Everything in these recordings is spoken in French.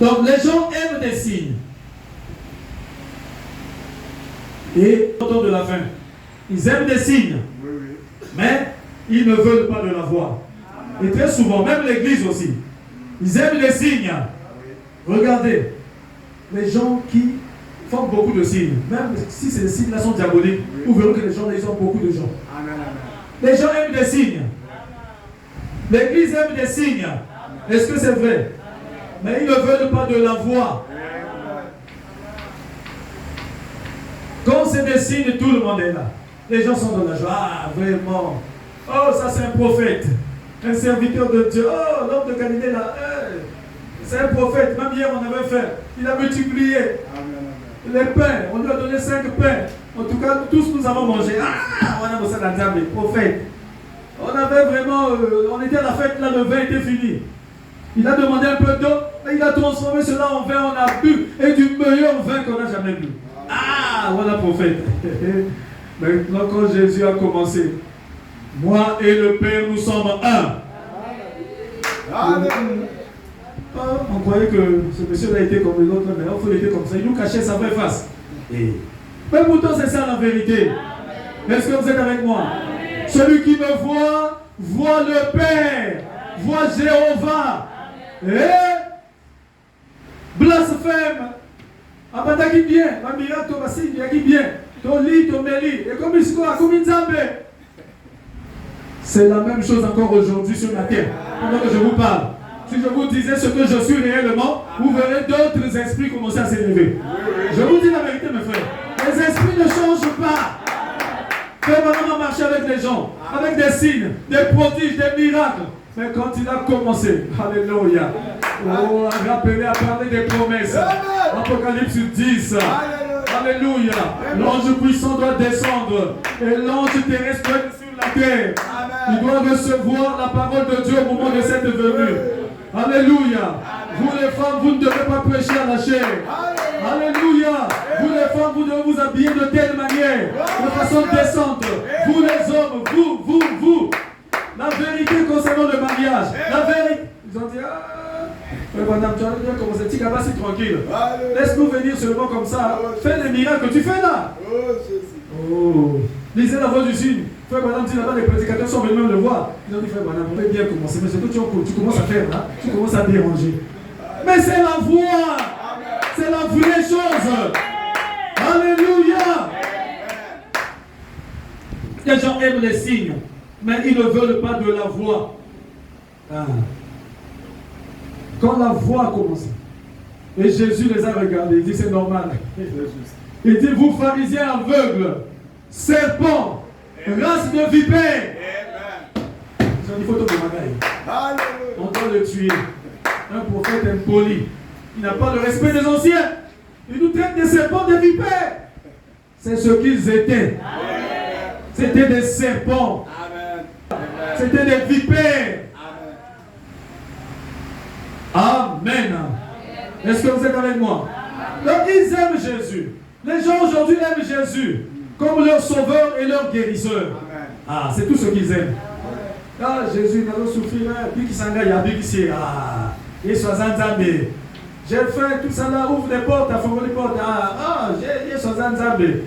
Donc les gens aiment des signes. Et au temps de la fin, ils aiment des signes, mais ils ne veulent pas de la voix. Et très souvent, même l'église aussi, ils aiment les signes. Regardez, les gens qui font beaucoup de signes, même si ces signes-là sont diaboliques, vous verrez que les gens, ils ont beaucoup de gens. Les gens aiment des signes. L'église aime des signes. Est-ce que c'est vrai? Mais ils ne veulent pas de la voix. Quand c'est des signes, tout le monde est là. Les gens sont dans la joie. Ah, vraiment. Oh, ça c'est un prophète. Un serviteur de Dieu. Oh, l'homme de Galilée là. C'est un prophète. Même hier, on avait fait. Il a multiplié les pains. On lui a donné 5 pains. En tout cas, tous nous avons mangé. Ah, on a bossé dans le prophète. On avait vraiment. On était à la fête là, le vin était fini. Il a demandé un peu d'eau. Et il a transformé cela en vin. On a bu. Et du meilleur vin qu'on n'a jamais bu. Ah, voilà prophète. Maintenant, quand Jésus a commencé, moi et le Père, nous sommes un. On croyait que ce monsieur-là était comme l'autre, mais il était comme ça. Il nous cachait sa vraie face. Mais pourtant, c'est ça la vérité. Est-ce que vous êtes avec moi? Celui qui me voit, voit le Père, voit Jéhovah. Et blasphème. Abanda qui bien, Mamira Tobasi qui bien, Toli, Tomeli, et comme il se voit, comme il zambe. C'est la même chose encore aujourd'hui sur la terre. Pendant que je vous parle, si je vous disais ce que je suis réellement, vous verrez d'autres esprits commencer à s'élever. Je vous dis la vérité, mes frères. Les esprits ne changent pas. Frère, maintenant, on marche avec les gens, avec des signes, des prodiges, des miracles. Mais quand il a commencé, alléluia, oh, à rappeler, à parler des promesses. Apocalypse 10. Alléluia. L'ange puissant doit descendre. Et l'ange terrestre doit être sur la terre. Il doit recevoir la parole de Dieu au moment de cette venue. Alléluia. Vous les femmes, vous ne devez pas prêcher à la chair. Alléluia. Vous les femmes, vous devez vous habiller de telle manière, de façon décente. Vous les hommes, vous. La vérité concernant le mariage. La vérité. Ils ont dit, madame, tu as bien commencé, tu vas c'est tranquille. Laisse-nous venir seulement comme ça. Fais les miracles que tu fais là. Oh, lisez la voix du signe. Frère madame dit là-bas, les prédicateurs sont venus même le voir. Ils ont dit, frère madame, on peut bien commencer, mais ce que tu commences à faire là, tu commences à déranger. Mais c'est la voix. C'est la vraie chose. Alléluia. Les gens aiment les signes, mais ils ne veulent pas de la voix. Quand la voix a commencé, et Jésus les a regardés, il dit c'est normal. Il dit, vous pharisiens aveugles, serpents, race de vipères. Ils ont dit, photo de magaille. On doit le tuer. Un prophète impoli. Il n'a pas le respect des anciens. Il nous traite des serpents, des vipères. C'est ce qu'ils étaient. C'était des serpents. C'était des vipères. Amen. Est-ce que vous êtes avec moi? Donc ils aiment Jésus. Les gens aujourd'hui aiment Jésus comme leur sauveur et leur guérisseur. Ah, c'est tout ce qu'ils aiment. Ah, Jésus n'a pas souffert. Puis qui s'engage à dire ici. Ah, il soit Zanzambé. J'ai fait tout ça là, ouvre les portes, à fermer les portes. Ah, j'ai soit Zanzambé.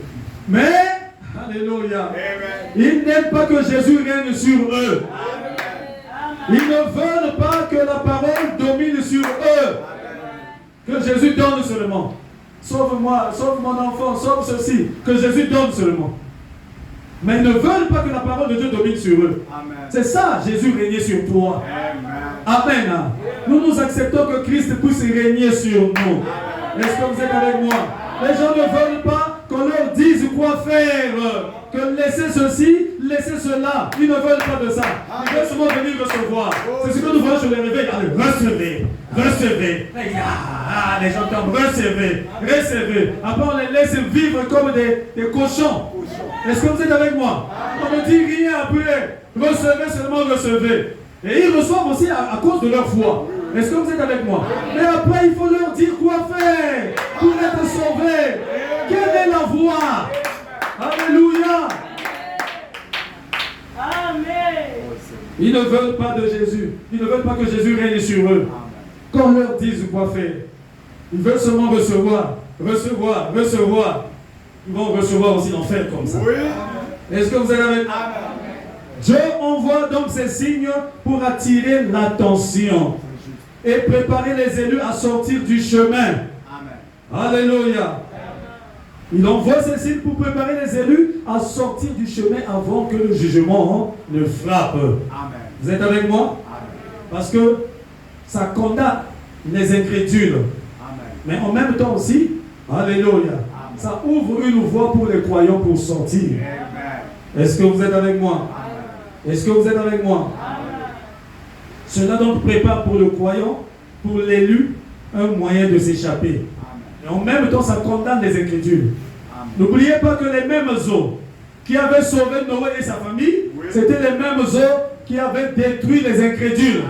Mais, alléluia, ils n'aiment pas que Jésus règne sur eux. Ils ne veulent pas que la parole domine sur eux. Que Jésus donne seulement. Sauve-moi, sauve mon enfant, sauve ceci. Que Jésus donne seulement. Mais ils ne veulent pas que la parole de Dieu domine sur eux. C'est ça, Jésus régner sur toi. Amen. Nous acceptons que Christ puisse régner sur nous. Est-ce que vous êtes avec moi? Les gens ne veulent pas qu'on leur dise quoi faire. Que laissez ceci, laissez cela. Ils ne veulent pas de ça. Ils veulent seulement venir recevoir. C'est ce que nous voyons sur les réveils. Allez, recevez, recevez. Ah, les gens tombent, recevez, recevez. Après, on les laisse vivre comme des cochons. Est-ce que vous êtes avec moi? On ne dit rien après. Recevez, seulement recevez. Et ils reçoivent aussi à cause de leur foi. Est-ce que vous êtes avec moi? Mais après, il faut leur dire quoi faire pour être sauvés. Quelle est la voie? Alléluia. Amen. Ils ne veulent pas de Jésus. Ils ne veulent pas que Jésus règne sur eux. Qu'on leur dise quoi faire. Ils veulent seulement recevoir. Ils vont recevoir aussi l'enfer comme ça. Oui. Est-ce que vous êtes avec moi? Dieu envoie donc ces signes pour attirer l'attention et préparer les élus à sortir du chemin. Amen. Alléluia. Il envoie ces signes pour préparer les élus à sortir du chemin avant que le jugement ne frappe. Amen. Vous êtes avec moi? Amen. Parce que ça condamne les incrédules. Amen. Mais en même temps aussi, alléluia, amen, ça ouvre une voie pour les croyants pour sortir. Amen. Est-ce que vous êtes avec moi? Amen. Est-ce que vous êtes avec moi? Amen. Cela donc prépare pour le croyant, pour l'élu, un moyen de s'échapper. Et en même temps, ça condamne les incrédules. N'oubliez pas que les mêmes eaux qui avaient sauvé Noé et sa famille, oui, c'était les mêmes eaux qui avaient détruit les incrédules.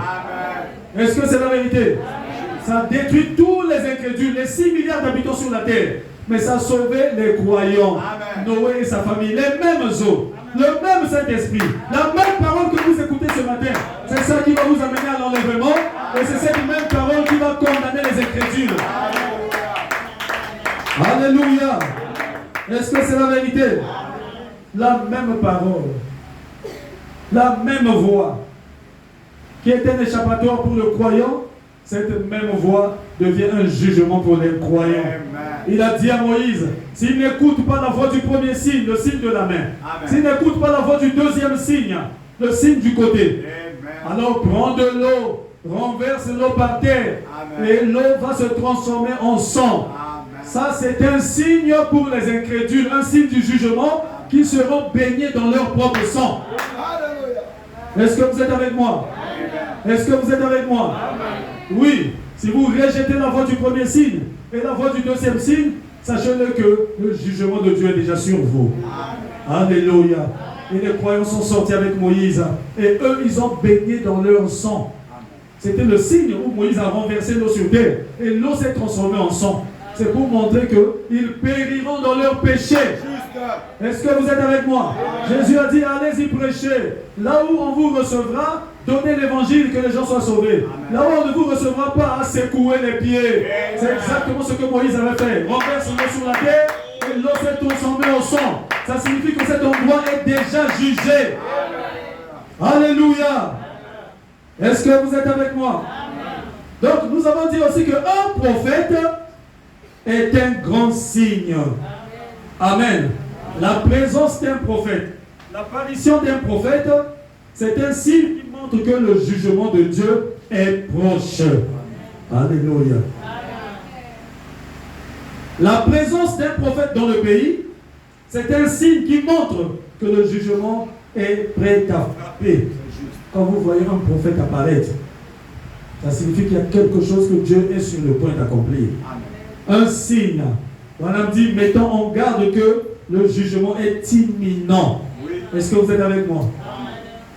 Est-ce que c'est la vérité? Amen. Ça détruit tous les incrédules, les 6 milliards d'habitants sur la terre. Mais ça a sauvé les croyants, amen, Noé et sa famille, les mêmes eaux, le même Saint-Esprit, la même parole que vous écoutez ce matin. C'est ça qui va vous amener à l'enlèvement. Et c'est cette même parole qui va condamner les incrédules. Alléluia. Est-ce que c'est la vérité? La même parole, la même voix qui est un échappatoire pour le croyant, cette même voix devient un jugement pour les croyants. Amen. Il a dit à Moïse, s'il n'écoute pas la voix du premier signe, le signe de la main, s'il n'écoute pas la voix du deuxième signe, le signe du côté, amen, alors prends de l'eau, renverse l'eau par terre, amen, et l'eau va se transformer en sang. Amen. Ça, c'est un signe pour les incrédules, un signe du jugement, qui seront baignés dans leur propre sang. Est-ce que vous êtes avec moi? Est-ce que vous êtes avec moi? Oui. Si vous rejetez la voix du premier signe et la voix du deuxième signe, sachez-le que le jugement de Dieu est déjà sur vous. Alléluia. Et les croyants sont sortis avec Moïse. Et eux, ils ont baigné dans leur sang. C'était le signe où Moïse a renversé l'eau sur terre. Et l'eau s'est transformée en sang. C'est pour montrer qu'ils périront dans leurs péchés. Est-ce que vous êtes avec moi? Jésus a dit, allez-y prêcher. Là où on vous recevra, donnez l'évangile, que les gens soient sauvés. Là où on ne vous recevra pas, à secouer les pieds. C'est exactement ce que Moïse avait fait. Renverse l'eau sur la terre et l'eau s'est transformée en sang. Ça signifie que cet endroit est déjà jugé. Alléluia. Est-ce que vous êtes avec moi? Donc nous avons dit aussi qu'un prophète est un grand signe. Amen. La présence d'un prophète, l'apparition d'un prophète, c'est un signe qui montre que le jugement de Dieu est proche. Alléluia. La présence d'un prophète dans le pays, c'est un signe qui montre que le jugement est prêt à frapper. Quand vous voyez un prophète apparaître, ça signifie qu'il y a quelque chose que Dieu est sur le point d'accomplir. Un signe. On a dit, mettons en garde que le jugement est imminent. Oui. Est-ce que vous êtes avec moi?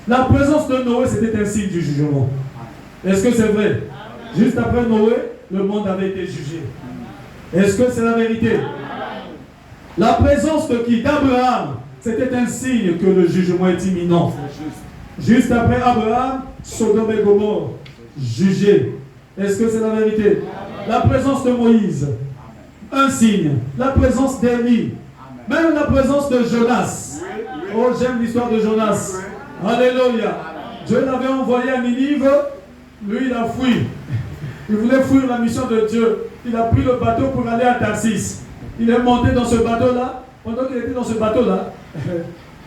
La présence de Noé, c'était un signe du jugement. Est-ce que c'est vrai? Juste après Noé, le monde avait été jugé. Est-ce que c'est la vérité? La présence de qui? D'Abraham, c'était un signe que le jugement est imminent. Juste après Abraham, Sodome et Gomorrhe, jugé. Est-ce que c'est la vérité? La présence de Moïse, un signe. La présence d'Élie, même la présence de Jonas. Oh, j'aime l'histoire de Jonas. Alléluia. Dieu l'avait envoyé à Ninive, lui il a fui. Il voulait fuir la mission de Dieu. Il a pris le bateau pour aller à Tarsis. Il est monté dans ce bateau-là. Pendant qu'il était dans ce bateau-là,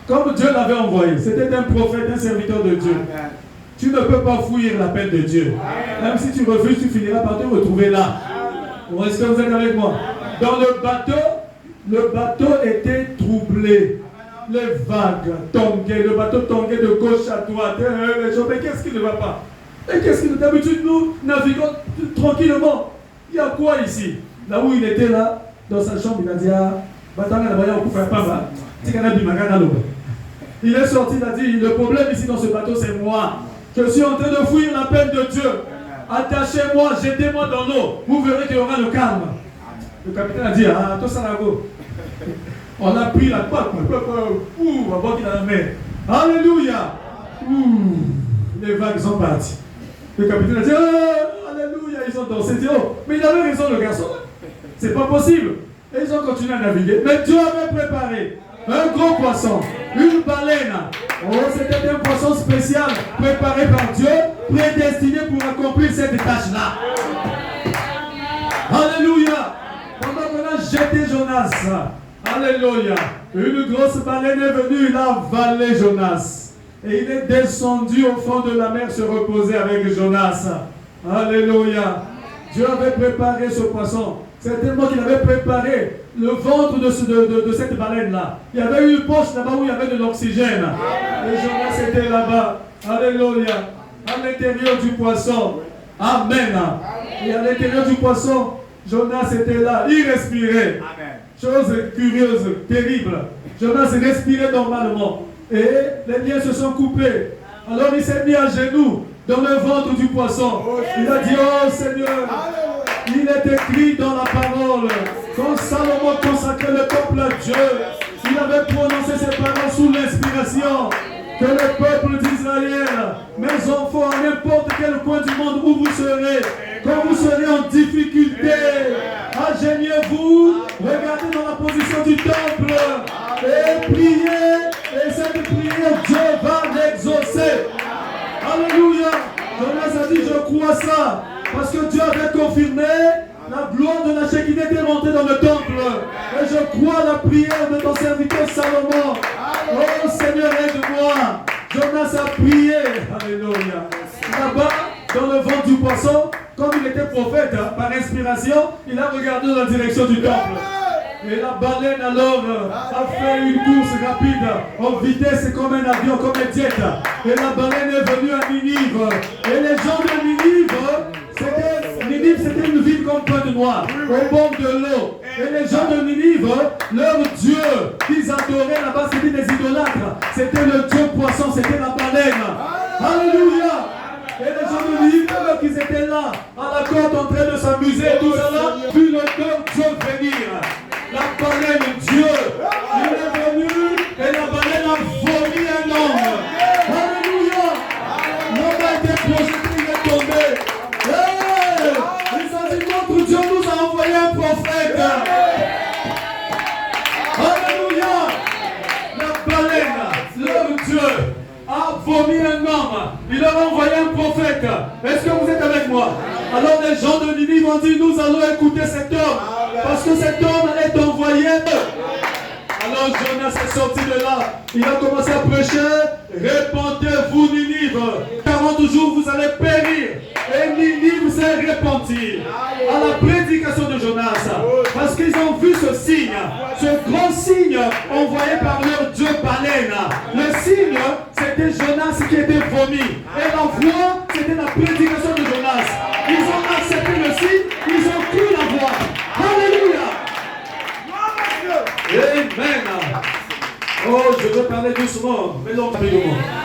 comme Dieu l'avait envoyé, c'était un prophète, un serviteur de Dieu. Tu ne peux pas fuir l'appel de Dieu. Même si tu refuses, tu finiras par te retrouver là. Est-ce que vous êtes avec moi? Dans le bateau était troublé. Les vagues tonguaient, le bateau tonguait de gauche à droite. Les gens, mais qu'est-ce qui ne va pas? Et qu'est-ce qui, d'habitude, nous naviguons tranquillement. Il y a quoi ici? Là où il était là, dans sa chambre, il a dit, il est sorti, il a dit, le problème ici dans ce bateau, c'est moi. Je suis en train de fuir l'appel de Dieu. Attachez-moi, jetez-moi dans l'eau. Vous verrez qu'il y aura le calme. Le capitaine a dit, ah, tout ça là, on a pris la patte, à bord de la mer. Alléluia. Les vagues sont parties. Le capitaine a dit, ah, alléluia, ils ont dansé, dit, oh, mais il avait raison le garçon. C'est pas possible. Et ils ont continué à naviguer. Mais Dieu avait préparé un gros poisson, une baleine. Oh, c'était un poisson spécial préparé par Dieu, prédestiné pour accomplir cette tâche-là. Alléluia. Pendant qu'on a jeté Jonas, alléluia, une grosse baleine est venue, il a avalé Jonas. Et il est descendu au fond de la mer se reposer avec Jonas. Alléluia. Dieu avait préparé ce poisson. C'est tellement qu'il avait préparé le ventre de cette baleine-là. Il y avait une poche là-bas où il y avait de l'oxygène. Et Jonas était là-bas. Alléluia. À l'intérieur du poisson. Amen. Et à l'intérieur du poisson, Jonas était là. Il respirait. Chose curieuse, terrible. Jonas respirait normalement. Et les liens se sont coupés. Alors il s'est mis à genoux dans le ventre du poisson. Il a dit, oh Seigneur, il est écrit dans la parole, quand Salomon consacrait le temple à Dieu, il avait prononcé ces paroles sous l'inspiration, que le peuple d'Israël, mes enfants, à n'importe quel coin du monde où vous serez, quand vous serez en difficulté, ingéniez-vous, regardez dans la position du temple, et priez, et cette prière, Dieu va l'exaucer. Alléluia. Jonas a dit, je crois ça. Parce que Dieu avait confirmé, la gloire de la Shekinah était montée dans le temple. Et je crois à la prière de ton serviteur Salomon. Oh Seigneur, aide-moi. Jonas a prié. Alléluia. Là-bas, dans le ventre du poisson, comme il était prophète, par inspiration, il a regardé dans la direction du temple. Et la baleine alors a fait une course rapide, en vitesse comme un avion, comme un jet. Et la baleine est venue à Ninive. Et les gens de Ninive, c'était une ville comme Pointe-Noire, au bord de l'eau. Et les gens de Ninive, leur Dieu qu'ils adoraient là-bas, c'était des idolâtres. C'était le Dieu poisson, c'était la baleine. Alléluia! Et les gens de Ninive, alors qu'ils étaient là, à la côte, en train de s'amuser, tout ça là, vu le cœur Dieu venir. La baleine, Dieu, il est venu et la baleine a vomi un homme. Alléluia! L'homme a été projeté, il est tombé. Hey! Il s'est dit, notre Dieu nous a envoyé un prophète. Alléluia! La baleine, leur Dieu, a vomi un homme. Il leur a envoyé un prophète. Est-ce que vous êtes avec moi? Alors les gens de Ninive ont dit, nous allons écouter cet homme. Parce que cet homme est envoyé. Alors Jonas est sorti de là. Il a commencé à prêcher. Répentez-vous Ninive. 40 jours vous allez périr. Et Ninive s'est repentie à la prédication de Jonas. Parce qu'ils ont vu ce signe. Ce grand signe envoyé par leur Dieu baleine. Le signe, c'était Jonas qui était vomi. Et la voix, c'était la prédication de Jonas. Ils ont accepté le signe. Ils ont cru la voix. Alléluia. Amen. Oh, je veux parler doucement, mais non, rapidement.